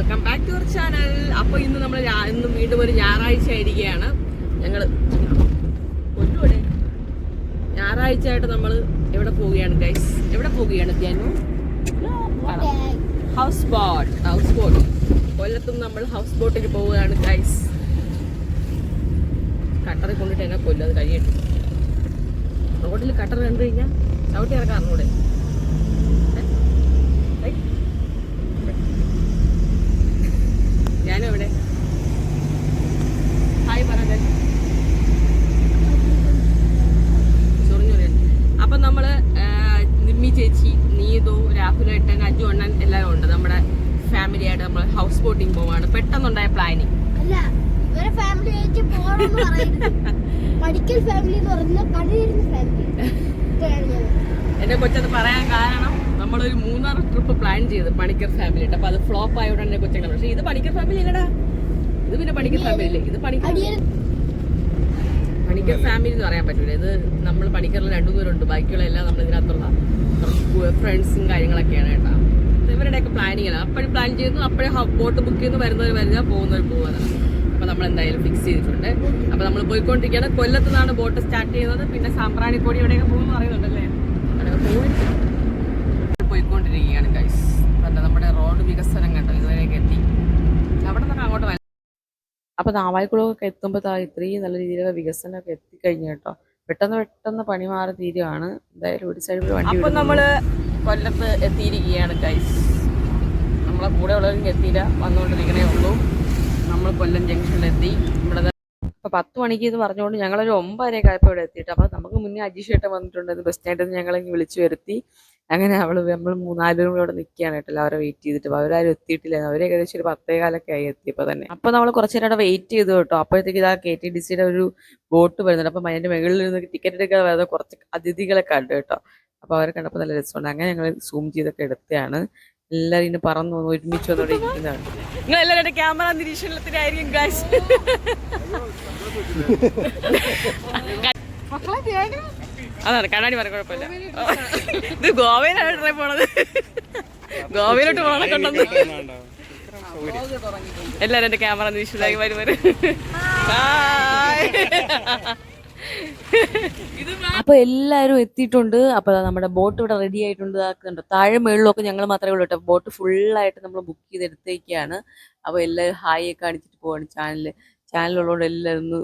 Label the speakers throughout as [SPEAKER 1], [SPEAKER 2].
[SPEAKER 1] Welcome back to our channel. അപ്പോൾ ഇന്ന് നമ്മൾ ഇന്ന് വീണ്ടും ഒരു ഞായറാഴ്ച ആയിരിക്കുകയാണ്. ഞങ്ങൾ ഞായറാഴ്ച ആയിട്ട് നമ്മൾ എവിടെ പോവുകയാണ് ഗൈസ്? എവിടെ പോവുകയാണ് ധ്യാനു? House boat. കൊല്ലത്തും നമ്മൾ ഹൗസ് ബോട്ടിൽ പോവുകയാണ് ഗൈസ്. കട്ടറിൽ കൊണ്ടിട്ട് എന്നെ കൊല്ലം അത് കഴിയട്ടെ. റോഡിൽ കട്ടർ കണ്ടു കഴിഞ്ഞാൽ ചവിട്ടി ഇറക്കാം റോഡ്. ഞാനും എവിടെ ഹായ് പറഞ്ഞേ. ചൊറിഞ്ഞൊറി. അപ്പം നമ്മൾ നിമ്മി ചേച്ചി, നീതു, രാഹുലേട്ടൻ, അജു അണ്ണൻ എല്ലാവരും ഉണ്ട്. നമ്മുടെ ഫാമിലി ആയിട്ട് നമ്മൾ ഹൗസ് ബോട്ടിങ് പോവാണ്. പെട്ടെന്നുണ്ടായ പ്ലാനിങ്. എന്റെ കൊച്ചത് പറയാൻ കാരണം നമ്മളൊരു 3 ട്രിപ്പ് പ്ലാൻ ചെയ്ത് പണിക്കർ ഫാമിലി ആയിട്ട്. അപ്പൊ അത് ഫ്ലോപ്പ് ആയതുകൊണ്ട് എന്റെ കൊച്ചങ്ങനെ. പക്ഷെ ഇത് പണിക്കർ ഫാമിലി അല്ലടാ, ഇത് പിന്നെ പണിക്കർ ഫാമിലി അല്ലേ. ഇത് പണിക്കർ ഫാമിലി എന്ന് പറയാൻ പറ്റൂല. ഇത് നമ്മൾ പണിക്കറിൽ 2 പേരുണ്ട്. ബാക്കിയുള്ള എല്ലാം നമ്മൾ ഇതിനകത്തുള്ള ഫ്രണ്ട്സും കാര്യങ്ങളൊക്കെയാണ് കേട്ടോ. ഇവരുടെയൊക്കെ പ്ലാനിങ് ആണ്. അപ്പോഴും പ്ലാൻ ചെയ്യുന്നു, അപ്പോഴും ബോട്ട് ബുക്ക് ചെയ്യുന്നു, വരുന്നവർ വരുക, പോകുന്നവർ പോകാനാണ്. അപ്പൊ നമ്മൾ എന്തായാലും ഫിക്സ് ചെയ്തിട്ടുണ്ട്. അപ്പൊ നമ്മൾ പോയിക്കൊണ്ടിരിക്കുകയാണ്. കൊല്ലത്ത് നിന്നാണ് ബോട്ട് സ്റ്റാർട്ട് ചെയ്യുന്നത്. പിന്നെ സാമ്പ്രാണിക്കോടി എവിടെയൊക്കെ പോകുമെന്ന് പറയുന്നുണ്ടല്ലേ. പോയിക്കൊണ്ടിരിക്കുകയാണ് ഗൈസ്. അല്ല നമ്മുടെ റോഡ് വികസനം കണ്ടോ, ഇതുവരെയൊക്കെ എത്തി. അവിടെ നിന്നൊക്കെ അങ്ങോട്ട് വരാം. അപ്പൊ നാവായിക്കുളമൊക്കെ എത്തുമ്പോൾ ഇത്രയും നല്ല രീതിയിലുള്ള വികസനമൊക്കെ എത്തിക്കഴിഞ്ഞു കേട്ടോ. പെട്ടെന്ന് പണി മാറി തീരുവാണ്. എന്തായാലും ഒരു സൈഡിൽ വണ്ടി. അപ്പൊ നമ്മള് കൊല്ലത്ത് എത്തിയിരിക്കുകയാണ് ഗൈസ്. നമ്മളെ കൂടെ ഉള്ളവരും എത്തിയില്ല, വന്നുകൊണ്ടിരിക്കണേ ഉള്ളൂ. നമ്മൾ കൊല്ലം ജംഗ്ഷനിലെത്തി. ഇവിടെ അപ്പോൾ 10 മണിക്ക് എന്ന് പറഞ്ഞുകൊണ്ട് ഞങ്ങളൊരു 9:30 ആയപ്പോൾ ഇവിടെ എത്തിയിട്ട്. അപ്പോൾ നമുക്ക് മുന്നേ അജിഷേട്ടൻ വന്നിട്ടുണ്ട്. ബസ് സ്റ്റാൻഡിൽ നിന്ന് ഞങ്ങളെ വിളിച്ചു വരുത്തി. അങ്ങനെ നമ്മൾ 3-4 പേരും കൂടെ ഇവിടെ നിൽക്കുകയാണ് കേട്ടോ. അവരെ വെയിറ്റ് ചെയ്തിട്ട്. അപ്പോൾ അവരാരും എത്തിയിട്ടില്ല. അവർ ഏകദേശം ഒരു 10:15 ആയി എത്തിയപ്പോൾ തന്നെ. അപ്പോൾ നമ്മൾ കുറച്ച് നേരം അവിടെ വെയിറ്റ് ചെയ്തു കേട്ടോ. അപ്പോഴത്തേക്ക് ഇതാ KTDCയുടെ ഒരു ബോട്ട് വരുന്നുണ്ട്. അപ്പം അതിൻ്റെ മുകളിൽ നിന്ന് ടിക്കറ്റ് എടുക്കാതെ വരുന്ന കുറച്ച് അതിഥികളെ കണ്ടു കേട്ടോ. അപ്പോൾ അവരെ കണ്ടപ്പോൾ നല്ല രസമുണ്ട്. അങ്ങനെ ഞങ്ങൾ സൂം ചെയ്തൊക്കെ എടുത്തതാണ്. എല്ലാവരും ഇന്ന് പറന്നു വന്ന് ഒരുമിച്ച് വന്നോടെ ഇരിക്കുന്നതാണ്. നിങ്ങൾ എല്ലാവരുടെ ക്യാമറ നിരീക്ഷണത്തിനായിരിക്കും ഗൈസ്. അതാണ് കണ്ണാടി പറയാൻ കുഴപ്പമില്ല. ഇത് ഗോവയിലാണ് പോണത്. ഗോവയിലോട്ട് പോകണം കൊണ്ടു. എല്ലാവരും എന്റെ ക്യാമറ നിരീക്ഷണത്തിലായി വരും. അപ്പൊ എല്ലാരും എത്തിയിട്ടുണ്ട്. അപ്പൊ നമ്മുടെ ബോട്ട് ഇവിടെ റെഡി ആയിട്ടുണ്ട്. ആക്കുന്നുണ്ട്. താഴെ മേളിലൊക്കെ ഞങ്ങൾ മാത്രമേ ഉള്ളൂ കേട്ടോ. ബോട്ട് ഫുള്ളായിട്ട് നമ്മൾ ബുക്ക് ചെയ്തെടുത്തേക്കാണ്. അപ്പൊ എല്ലാവരും ഹായ് ഒക്കെ കാണിച്ചിട്ട് പോവാണ്. ചാനലുള്ളതുകൊണ്ട് എല്ലാവരും ഒന്ന്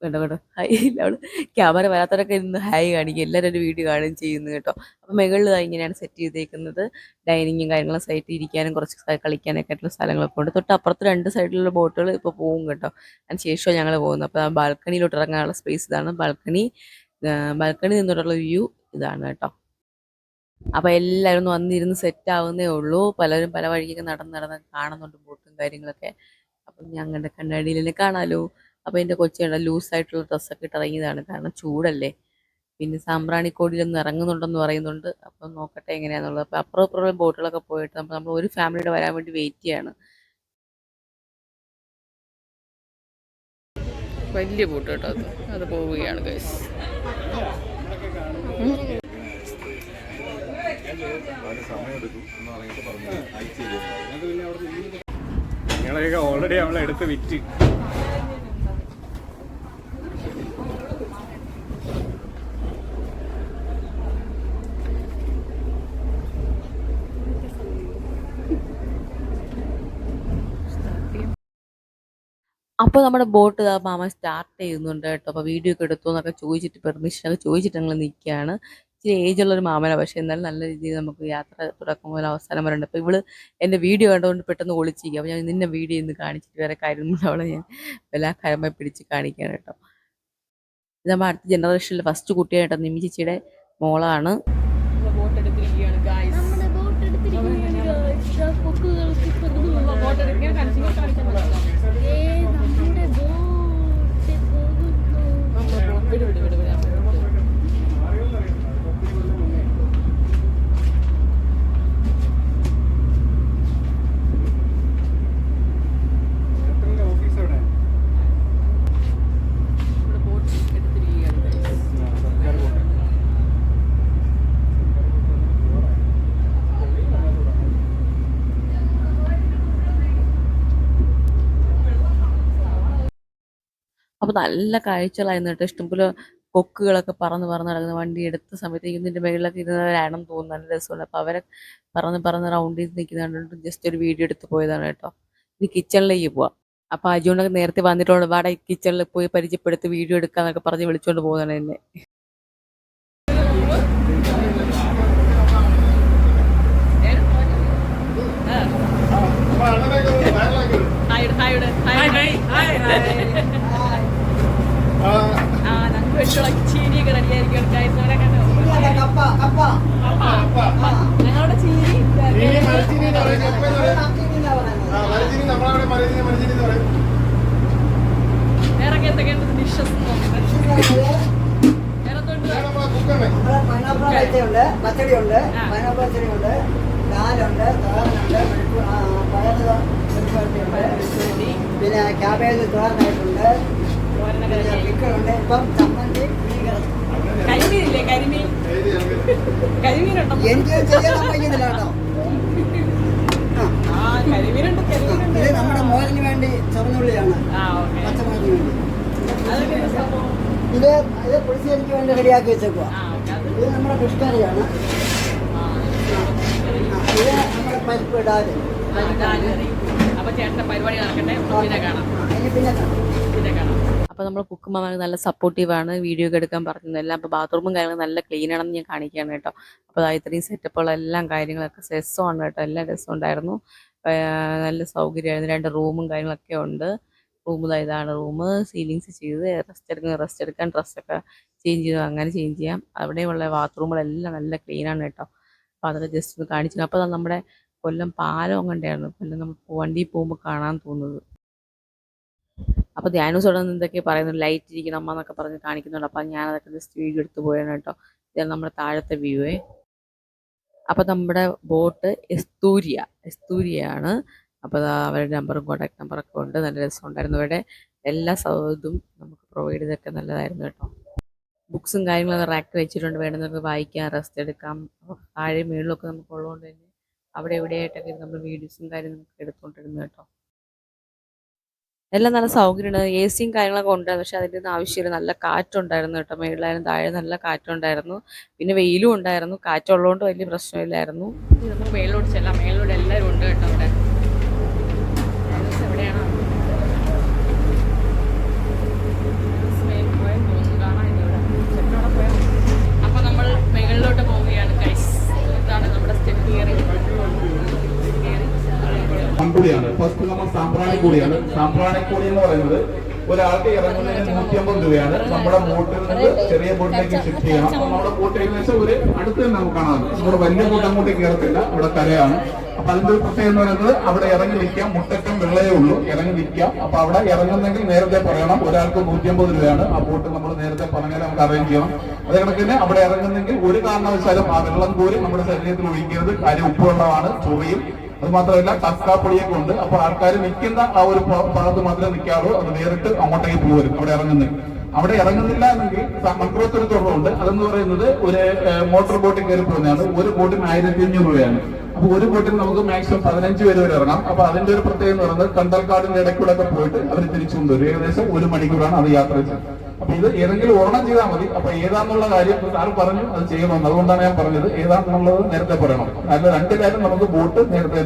[SPEAKER 1] കേട്ടോ ഹായ്. അവള് ക്യാമറ വരാത്തവരൊക്കെ ഇന്ന് ഹായ് കാണിക്കും. എല്ലാവരും ഒരു വീഡിയോ കാണുകയും ചെയ്യുന്നു കേട്ടോ. അപ്പൊ മുകളിൽ ഇങ്ങനെയാണ് സെറ്റ് ചെയ്തേക്കുന്നത്. ഡൈനിങ്ങും കാര്യങ്ങളും സൈറ്റ് ഇരിക്കാനും കുറച്ച് കളിക്കാനൊക്കെ ആയിട്ടുള്ള സ്ഥലങ്ങളൊക്കെ ഉണ്ട്. തൊട്ടപ്പുറത്ത് 2 സൈഡിലുള്ള ബോട്ടുകൾ ഇപ്പോൾ പോകും കേട്ടോ. അതിന് ശേഷമാണ് ഞങ്ങൾ പോകുന്നത്. അപ്പോൾ ബാൽക്കണിയിലോട്ട് ഇറങ്ങാനുള്ള സ്പേസ് ഇതാണ്. ബാൽക്കണി നിന്നിട്ടുള്ള വ്യൂ ഇതാണ് കേട്ടോ. അപ്പോൾ എല്ലാവരും ഒന്ന് വന്നിരുന്ന് സെറ്റ് ആവുന്നേ ഉള്ളൂ. പലരും പല വഴിക്കൊക്കെ നടന്ന് കാണുന്നുണ്ട് ബോട്ടും കാര്യങ്ങളൊക്കെ. അപ്പം ഞങ്ങളുടെ കണ്ണാടിയിൽ തന്നെ കാണാമല്ലോ. അപ്പോൾ എൻ്റെ കൊച്ചുണ്ട് ലൂസായിട്ടുള്ള ഡ്രസ്സൊക്കെ ഇട്ട് ഇറങ്ങിയതാണ്. കാരണം ചൂടല്ലേ. പിന്നെ സാമ്പ്രാണിക്കോടിയിലൊന്നും ഇറങ്ങുന്നുണ്ടെന്ന് പറയുന്നുണ്ട്. അപ്പം നോക്കട്ടെ എങ്ങനെയാണെന്നുള്ളത്. അപ്പോൾ അപ്പുറമുള്ള ബോട്ടുകളൊക്കെ പോയിട്ട് നമ്മൾ ഒരു ഫാമിലിയുടെ വരാൻ വേണ്ടി വെയിറ്റ് ചെയ്യാണ്. വലിയ ബോട്ട് കേട്ടോ. അത് പോവുകയാണ് ഗൈസ്.
[SPEAKER 2] ഞങ്ങളൊക്കെ ഓൾറെഡി നമ്മളെടുത്ത് വിറ്റ്.
[SPEAKER 1] അപ്പോൾ നമ്മുടെ ബോട്ട് മാമ സ്റ്റാർട്ട് ചെയ്യുന്നുണ്ട് കേട്ടോ. അപ്പോൾ വീഡിയോ ഒക്കെ എടുത്തു എന്നൊക്കെ ചോദിച്ചിട്ട് പെർമിഷനൊക്കെ ചോദിച്ചിട്ട് ഞങ്ങൾ നിൽക്കുകയാണ്. ഇച്ചിരി ഏജുള്ളൊരു മാമനാണ്. പക്ഷേ എന്നാലും നല്ല രീതിയിൽ നമുക്ക് യാത്ര തുടക്കം മുതൽ അവസാനം വരേണ്ട. അപ്പോൾ ഇവള് എൻ്റെ വീഡിയോ കണ്ടുകൊണ്ട് പെട്ടെന്ന് ഒളിച്ചിരിക്കുക. അപ്പോൾ ഞാൻ നിന്നെ വീഡിയോ ഇന്ന് കാണിച്ചിട്ട് വേറെ കാര്യമൊന്നും അവളെ ഞാൻ എല്ലാ കാര്യമായി പിടിച്ച് കാണിക്കാൻ കേട്ടോ. ഇത് നമ്മുടെ അടുത്ത ജനറേഷനിൽ ഫസ്റ്റ് കുട്ടിയായിട്ടോ. നിമ്മി ചേച്ചിയുടെ മോളാണ്. ബോട്ട് എടുത്തിരിക്കുകയാണ് അപ്പോൾ നല്ല കാഴ്ചകളായിരുന്നു കേട്ടോ. ഇഷ്ടംപോലെ കൊക്കുകളൊക്കെ പറന്ന് പറന്ന് നടക്കുന്ന വണ്ടി എടുത്ത സമയത്ത് ഇതിൻ്റെ മുകളിലൊക്കെ ഇരുന്നവരാണെന്ന് തോന്നുന്നു. നല്ല രസമുണ്ട്. അപ്പോൾ അവരെ പറന്ന് പറന്ന് റൗണ്ട് ചെയ്ത് നിൽക്കുന്നുണ്ട്. ജസ്റ്റ് ഒരു വീഡിയോ എടുത്ത് പോയതാണ് കേട്ടോ. ഇനി കിച്ചണിലേക്ക് പോവാം. അപ്പോൾ അജുനൊക്കെ നേരത്തെ വന്നിട്ടുണ്ട്. വാടക കിച്ചണിൽ പോയി പരിചയപ്പെടുത്തി വീഡിയോ എടുക്കാന്നൊക്കെ പറഞ്ഞ് വിളിച്ചുകൊണ്ട് പോകുന്നതാണ് എന്നെ. ചീനിയൊക്കെ റെഡിയായിരിക്കും. ഞങ്ങളുടെ ചീനി വേറെ എന്തൊക്കെയാണ് ഡിഷസ്
[SPEAKER 3] പച്ചടിയുണ്ട്, പൈനാപ്പിൾ പച്ചടിയുണ്ട്, ദാലുണ്ട്, തോരനുണ്ട്, പിന്നെ ക്യാബേജ് തോരനായിട്ടുണ്ട്, പിക്കളുണ്ട്. ഇപ്പം ചമ്മന്തി,
[SPEAKER 1] കരിമീനില്ലേ? കരിമീനുണ്ടോ?
[SPEAKER 3] എൻജോയ് ചെയ്യാൻ സമ്മതിക്കുന്നില്ല കേട്ടോ. ഇത് നമ്മുടെ മോരിന് വേണ്ടി ചുവന്നുള്ളിയാണ്, പച്ചമുളകിന് വേണ്ടി. ഇത് പുളിശ്ശേരിക്ക് വേണ്ടി റെഡിയാക്കി വെച്ചേക്കുക. ഇത് നമ്മുടെ ഫിഷ് കറിയാണ്. ഇത് നമ്മുടെ പരിപ്പ് ഡാല്.
[SPEAKER 1] അപ്പോൾ നമ്മൾ കുക്കുമാമ നല്ല സപ്പോർട്ടീവാണ്. വീഡിയോ ഒക്കെ എടുക്കാൻ പറഞ്ഞതെല്ലാം. അപ്പോൾ ബാത്റൂമും കാര്യങ്ങളും നല്ല ക്ലീൻ ആണെന്ന് ഞാൻ കാണിക്കുകയാണ് കേട്ടോ. അപ്പോൾ ഇത്രയും സെറ്റപ്പുകളെല്ലാം കാര്യങ്ങളൊക്കെ രസമാണ് കേട്ടോ. എല്ലാം രസമുണ്ടായിരുന്നു. നല്ല സൗകര്യമായിരുന്നു. 2 റൂമും കാര്യങ്ങളൊക്കെ ഉണ്ട്. ഇതാണ് റൂം. സീലിങ്സ് ചെയ്ത് റെസ്റ്റ് എടുക്കാൻ ഡ്രസ്സൊക്കെ ചേഞ്ച് ചെയ്തു അങ്ങനെ ചേഞ്ച് ചെയ്യാം. അവിടെയുള്ള ബാത്റൂമുകളെല്ലാം നല്ല ക്ലീനാണ് കേട്ടോ. അപ്പോൾ അതൊക്കെ ജസ്റ്റ് ഒന്ന് കാണിച്ചു. അപ്പോൾ നമ്മുടെ കൊല്ലം പാലം അങ്ങനെയായിരുന്നു. കൊല്ലം നമ്മൾ വണ്ടിയിൽ പോകുമ്പോൾ കാണാൻ തോന്നുന്നത്. അപ്പോൾ ധ്യാനൂസ് അവിടെ നിന്ന് എന്തൊക്കെ പറയുന്നത്, ലൈറ്റ് ഇരിക്കണം അമ്മ എന്നൊക്കെ പറഞ്ഞ് കാണിക്കുന്നുണ്ട്. അപ്പോൾ ഞാനതൊക്കെ ജസ്റ്റ് വീഡിയോ എടുത്ത് പോയാണ് കേട്ടോ. ഇതാണ് നമ്മുടെ താഴത്തെ വ്യൂവേ. അപ്പോൾ നമ്മുടെ ബോട്ട് എസ്തൂരിയാണ്. അപ്പോൾ അവരുടെ നമ്പറും കോൺടാക്ട് നമ്പറൊക്കെ ഉണ്ട്. നല്ല രസമുണ്ടായിരുന്നു. ഇവിടെ എല്ലാ ഇതും നമുക്ക് പ്രൊവൈഡ് ചെയ്തൊക്കെ നല്ലതായിരുന്നു കേട്ടോ. ബുക്സും കാര്യങ്ങളൊക്കെ റാക്ക് വെച്ചിട്ടുണ്ട്. വേണമെന്നൊക്കെ വായിക്കാം, റെസ്റ്റ് എടുക്കാം. അപ്പോൾ താഴെ മുകളിലൊക്കെ നമുക്ക് ഉള്ളതുകൊണ്ട് തന്നെ അവിടെ എവിടെയായിട്ടൊക്കെ നമ്മൾ വീഡിയോസും കാര്യങ്ങളൊക്കെ എടുത്തുകൊണ്ടിരുന്നു കേട്ടോ. എല്ലാം നല്ല സൗകര്യമുണ്ട്. AC കാര്യങ്ങളൊക്കെ ഉണ്ടായിരുന്നു. പക്ഷെ അതിൻ്റെ ഒന്നും ആവശ്യമില്ല. നല്ല കാറ്റുണ്ടായിരുന്നു കേട്ടോ. മേളിലായാലും താഴെ നല്ല കാറ്റുണ്ടായിരുന്നു. പിന്നെ വെയിലും ഉണ്ടായിരുന്നു. കാറ്റുള്ളതുകൊണ്ട് വലിയ പ്രശ്നമില്ലായിരുന്നു. നമുക്ക് മേളിലോട്ട് ചെല്ലാം. മേളിലോട്ട് എല്ലാവരും ഉണ്ട് കേട്ടോ. അവിടെ എവിടെയാണ് അപ്പോൾ നമ്മൾ മേളിലോട്ട് പോവുകയാണ് ഗൈസ്. ഇതാണ് നമ്മുടെ സ്റ്റെപ്പ് കയറി.
[SPEAKER 4] കൂടിയാണ് ഫസ്റ്റ് നമ്മൾ സാമ്പ്രാണിക്കൂടിയാണ്. സാമ്പ്രാണിക്കൂടി എന്ന് പറയുന്നത് ഒരാൾക്ക് ഇറങ്ങുന്നതിന് 150 രൂപയാണ്. നമ്മുടെ ബോട്ടിൽ നിന്ന് ചെറിയ ബോട്ടിലേക്ക് ഷിഫ്റ്റ് ചെയ്യണം. അപ്പൊ നമ്മുടെ ബോട്ട് ഏകദേശം ഒരു അടുത്ത് തന്നെ നമുക്ക് കാണാം. നമ്മുടെ വലിയ ബോട്ട് അങ്ങോട്ട് കയറത്തില്ല, അവിടെ കരയാണ്. അപ്പൊ അതിന്റെ ഒരു പ്രത്യേകത എന്ന് പറയുന്നത് അവിടെ ഇറങ്ങി നിൽക്കാം. മുട്ടറ്റം വെള്ളയേ ഉള്ളൂ, ഇറങ്ങി നിൽക്കാം. അപ്പൊ അവിടെ ഇറങ്ങുന്നെങ്കിൽ നേരത്തെ പറയണം. ഒരാൾക്ക് 150 രൂപയാണ്. ആ ബോട്ട് നമ്മൾ നേരത്തെ പറഞ്ഞാൽ നമുക്ക് അറേഞ്ച് ചെയ്യണം. അതേ കണക്കിന് അവിടെ ഇറങ്ങുന്നെങ്കിൽ ഒരു കാരണവശാലും ആ വെള്ളം കോരി നമ്മുടെ ശരീരത്തിൽ ഒഴിക്കരുത്. കാര്യം ഉപ്പുവെള്ളമാണ്, ചൊറിയും. അത് മാത്രമല്ല കസ്കാപ്പൊടിയൊക്കെ ഉണ്ട്. അപ്പൊ ആൾക്കാർ നിൽക്കുന്ന ആ ഒരു ഭാഗത്ത് മാത്രമേ നിൽക്കാറുള്ളൂ. അത് നേരിട്ട് അങ്ങോട്ടേക്ക് പോരും അവിടെ ഇറങ്ങുന്നത്. അവിടെ ഇറങ്ങുന്നില്ല എന്നെങ്കിൽ മൺകുളത്തൊരു തുറമുണ്ട്. അതെന്ന് പറയുന്നത് ഒരു മോട്ടോർ ബോട്ടിൽ കയറി പോകുന്നതാണ്. ഒരു ബോട്ടിന് 1500 രൂപയാണ്. അപ്പൊ ഒരു ബോട്ടിൽ നമുക്ക് മാക്സിമം 15 പേര് വരെ ഇറങ്ങാം. അപ്പൊ അതിന്റെ ഒരു പ്രത്യേകത എന്ന് പറയുന്നത് കണ്ടൽക്കാടിന്റെ ഇടയ്ക്കൂടെ ഒക്കെ പോയിട്ട് അവർ തിരിച്ചു കൊണ്ടുവരും. ഏകദേശം 1 മണിക്കൂറാണ് അത് യാത്ര ചെയ്യുന്നത്. അപ്പൊ ഇത് ഏതെങ്കിലും ഒരെണ്ണം ചെയ്താൽ മതി. അപ്പൊ ഏതാന്നുള്ള കാര്യം സാറ് പറഞ്ഞു അത് ചെയ്യണമെന്ന്. അതുകൊണ്ടാണ് ഞാൻ പറഞ്ഞത് ഏതാന്നുള്ളത് നേരത്തെ പറയണം. അല്ല 2 കാര്യം നമുക്ക് ബോട്ട് നേരത്തെ.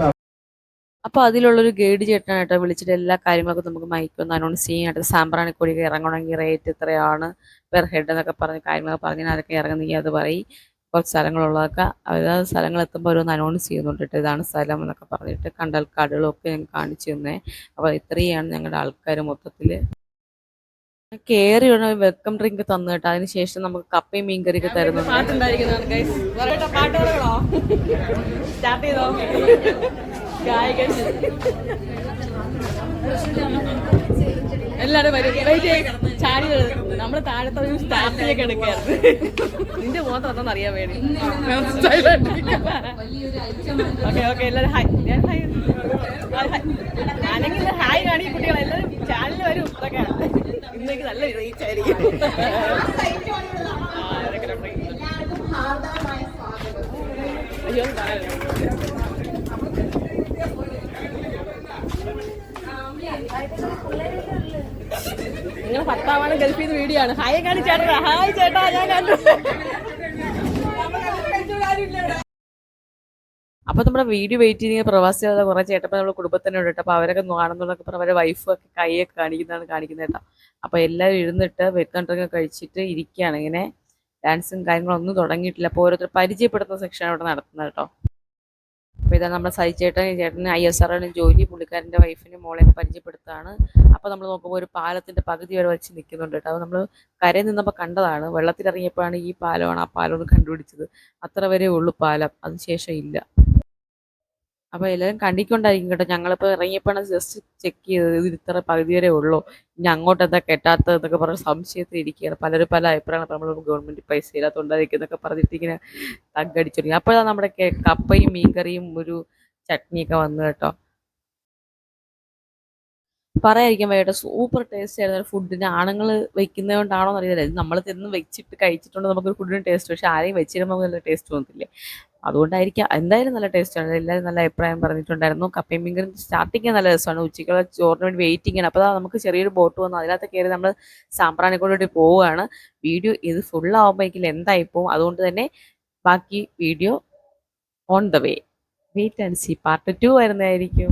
[SPEAKER 1] അപ്പോൾ അതിലുള്ളൊരു ഗൈഡ് ചേട്ടനായിട്ടോ വിളിച്ചിട്ട് എല്ലാ കാര്യങ്ങളൊക്കെ നമുക്ക് മൈക്കൊന്ന് അനൗൺസ് ചെയ്യാനായിട്ട്. സാമ്പ്രാണിക്കൊടിയൊക്കെ ഇറങ്ങണമെങ്കിൽ റേറ്റ് ഇത്രയാണ് പെർ ഹെഡ് എന്നൊക്കെ പറഞ്ഞ് കാര്യങ്ങളൊക്കെ പറഞ്ഞാൽ അതൊക്കെ ഇറങ്ങുന്നെങ്കിൽ അത് പറയും. കുറച്ച് സ്ഥലങ്ങളുള്ളതൊക്കെ അതായത് സ്ഥലങ്ങൾ എത്തുമ്പോൾ ഓരോന്ന് അനൗൺസ് ചെയ്യുന്നുണ്ട് കേട്ടോ. ഇതാണ് സ്ഥലം എന്നൊക്കെ പറഞ്ഞിട്ട് കടലുകളൊക്കെ ഞങ്ങൾ കാണിച്ചു തന്നേ. അപ്പോൾ ഇത്രയാണ് ഞങ്ങളുടെ ആൾക്കാർ മൊത്തത്തിൽ. കയറി ഉടനെ വെൽക്കം ഡ്രിങ്ക് തന്നു കേട്ടോ. അതിനുശേഷം നമുക്ക് കപ്പയും മീൻകറിയൊക്കെ തരുന്നുണ്ട്. സ്റ്റാർട്ട് ചെയ്തോ ഗായകൻ എല്ലാരും ചാടി നമ്മള് താഴത്തെ ഒരു സ്റ്റാർട്ടിലേക്ക് എടുക്കായിരുന്നു. നിന്റെ മുഖത്ത് അതൊന്നും അറിയാൻ വേണ്ടി. ഓക്കെ ഓക്കെ എല്ലാരും ഹായ്. അല്ലെങ്കിൽ ഹായ് കാണി കുട്ടികളെ എല്ലാവരും ചാനലിൽ വരും. ഇതൊക്കെ ഇന്നേക്ക് നല്ല റീച്ച് ആയിരിക്കും. അയ്യോ നിങ്ങളെ ഭർത്താവാണ് ഗൾഫിൽ നിന്ന് വീഡിയോ ആണ്. ഹായ് കാണി ചേട്ടാ. ഹായ് ചേട്ടാ, ഞാൻ കണ്ടു. അപ്പൊ നമ്മുടെ വീഡിയോ വെയിറ്റ് ചെയ്യുന്ന പ്രവാസികളുടെ കുറെ ചേട്ടപ്പ നമ്മുടെ കുടുംബത്തിന് ഉണ്ട് കേട്ടോ. അപ്പൊ അവരൊക്കെ കാണുന്നതൊക്കെ പറഞ്ഞ അവരുടെ വൈഫൊക്കെ കൈയൊക്കെ കാണിക്കുന്നത് കേട്ടോ. അപ്പൊ എല്ലാവരും ഇരുന്നിട്ട് വെക്കണ്ടൊക്കെ കഴിച്ചിട്ട് ഇരിക്കുകയാണ്. ഇങ്ങനെ ഡാൻസും കാര്യങ്ങളൊന്നും തുടങ്ങിയിട്ടില്ല. അപ്പോൾ ഓരോരുത്തർ പരിചയപ്പെടുത്തുന്ന സെക്ഷനാണ് ഇവിടെ നടത്തുന്നത് കേട്ടോ. അപ്പോൾ ഇതാ നമ്മുടെ ചേട്ടന് ISR ജോലി, പുള്ളിക്കാരൻ്റെ വൈഫിനും മോളെയൊക്കെ പരിചയപ്പെടുത്താണ്. അപ്പോൾ നമ്മൾ നോക്കുമ്പോൾ ഒരു പാലത്തിൻ്റെ പകുതി വരെ വെച്ച് നിൽക്കുന്നുണ്ട് കേട്ടോ. അത് നമ്മൾ കരയിൽ നിന്നപ്പോൾ കണ്ടതാണ്. വെള്ളത്തിലിറങ്ങിയപ്പോഴാണ് ഈ പാലമാണ് ആ പാലം ഒന്ന് കണ്ടുപിടിച്ചത്. അത്ര വരെ ഉള്ളൂ പാലം, അതിനുശേഷം ഇല്ല. അപ്പോൾ എല്ലാവരും കണ്ടിക്കൊണ്ടായിരിക്കും കേട്ടോ. ഞങ്ങളിപ്പോൾ ഇറങ്ങിയപ്പോഴാണ് ജസ്റ്റ് ചെക്ക് ചെയ്തത്, ഇത് ഇത്ര പകുതി വരെ ഉള്ളൂ, ഇനി അങ്ങോട്ട് എന്താ കെട്ടാത്തത് എന്നൊക്കെ പറഞ്ഞ് സംശയത്തിൽ ഇരിക്കുകയാണ്. പലരും പല അഭിപ്രായമാണ്. നമ്മൾ ഗവൺമെൻറ് പൈസ ഇല്ലാത്തതുകൊണ്ടായിരിക്കുന്നൊക്കെ പറഞ്ഞിട്ട് ഇങ്ങനെ തగ్గടിച്ചു തുടങ്ങി. അപ്പോഴാണ് നമ്മുടെ കപ്പയും മീൻകറിയും ഒരു ചട്നിയൊക്കെ വന്നു കേട്ടോ. പറയാതിരിക്കാൻ വയ്യ, സൂപ്പർ ടേസ്റ്റ് ആയിരുന്നു ഫുഡിന്. ആണുങ്ങൾ വെക്കുന്നത് കൊണ്ടാണോ എന്നറിയില്ല, ഇത് നമ്മൾ തിന്ന് വെച്ചിട്ട് കഴിച്ചിട്ടുണ്ട് നമുക്കൊരു ഫുഡിന് ടേസ്റ്റ്. പക്ഷെ ആരെയും വെച്ചിരുമ്പോൾ നല്ല ടേസ്റ്റ് തോന്നത്തില്ലേ, അതുകൊണ്ടായിരിക്കാം. എന്തായാലും നല്ല ടേസ്റ്റാണ്. എല്ലാവരും നല്ല അഭിപ്രായം പറഞ്ഞിട്ടുണ്ടായിരുന്നു. കപ്പയും മീൻകറിയും സ്റ്റാർട്ടിങ് നല്ല രസമാണ്. ഉച്ചയ്ക്കുള്ള ചോറിന് വേണ്ടി വെയിറ്റിംഗ് ആണ്. അപ്പോൾ നമുക്ക് ചെറിയൊരു ബോട്ട് വന്നു, അതിനകത്ത് കയറി നമ്മൾ സാമ്പ്രാണിക്കോട് പോവുകയാണ്. വീഡിയോ ഇത് ഫുള്ളാകുമ്പോഴേക്കും എന്തായിപ്പോവും. അതുകൊണ്ട് തന്നെ ബാക്കി video on the way, wait and see. Part 2 വരുന്നതായിരിക്കും.